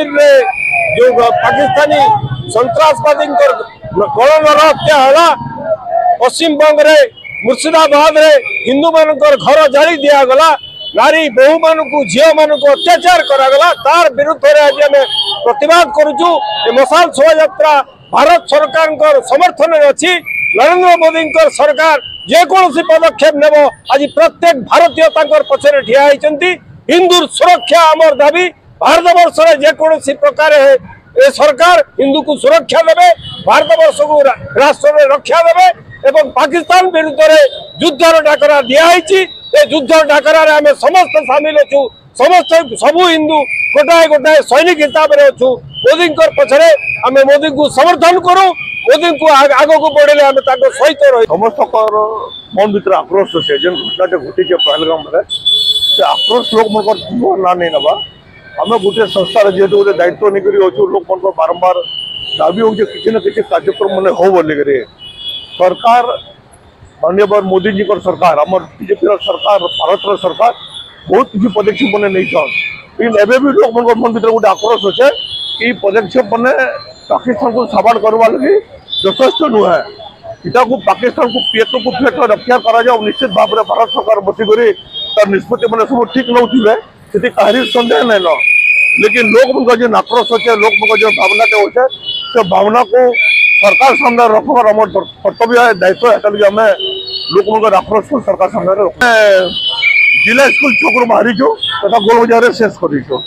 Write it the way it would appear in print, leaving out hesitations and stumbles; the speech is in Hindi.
कश्मीर रे जो पाकिस्तानी सन्त्रासवादी गणनर हत्या है पश्चिम बंग रे मुर्शिदाबाद रे हिंदू मानकर घर जाली दिया गला नारी बहु मानू झील मानू अत्याचार करागला तार विरुद्ध आज आम प्रतिवाद करुचु। मशाल शोभा यात्रा भारत सरकार समर्थन अच्छी नरेंद्र मोदी सरकार जेकोसी पदक्षेप नेब आज प्रत्येक भारतीय पछरे ठिया होती। हिंदू सुरक्षा आमर दाबी भारत वर्ष में जेकोसी प्रकार ए सरकार हिंदू को सुरक्षा देवे भारत वर्ष को राष्ट्र में रक्षा देवे एवं पाकिस्तान विरुद्ध में युद्धर डाकरा दिखाई युद्ध डाकरा आम समस्त सामिल अच्छु समस्त सबू हिंदू गोटाए गोटाए सैनिक हिसाब से अच्छु मोदी पछरे आम मोदी को समर्थन करूँ मोदी को आग को बढ़े आम सहित रही समस्त मन भर आक्रोश से जेन घटना घटी पहलगाम से आक्रोश लोक मन ना नहीं नवा आम गोटे संस्थार जेहतु गोटे दायित्व नहीं लोक मन बारंबार दाबी हो किसी न किसी कार्यक्रम मैंने हो बोलिक सरकार माननीय मोदी जी सरकार आम बीजेपी सरकार भारत सरकार बहुत किसी पदक्षेप मैंने नहीं लेकिन एवं भी लोक मन भर गोटे आक्रोश अच्छे कि पदक्षेप मैंने पाकिस्तान को साबाड़ करवा लगी यथेष्ट नुहे इटा को पाकिस्तान को पेट को पेट रक्षा करा निश्चित भाव में भारत सरकार बसिक तार निष्पत्ति मैंने सब ठीक नौथे से कहार सन्देह नहीं न लेकिन लोक मन जो आक्रोश अच्छे लोक मन जो भावनाटे अच्छे से भावना को सरकार सामने रखबार आम कर्तव्य है दायित्व है आम लोक मन आक्रोश को सरकार सामने जिला स्कूल चौक बाहरी तथा गोल बजार शेष कर।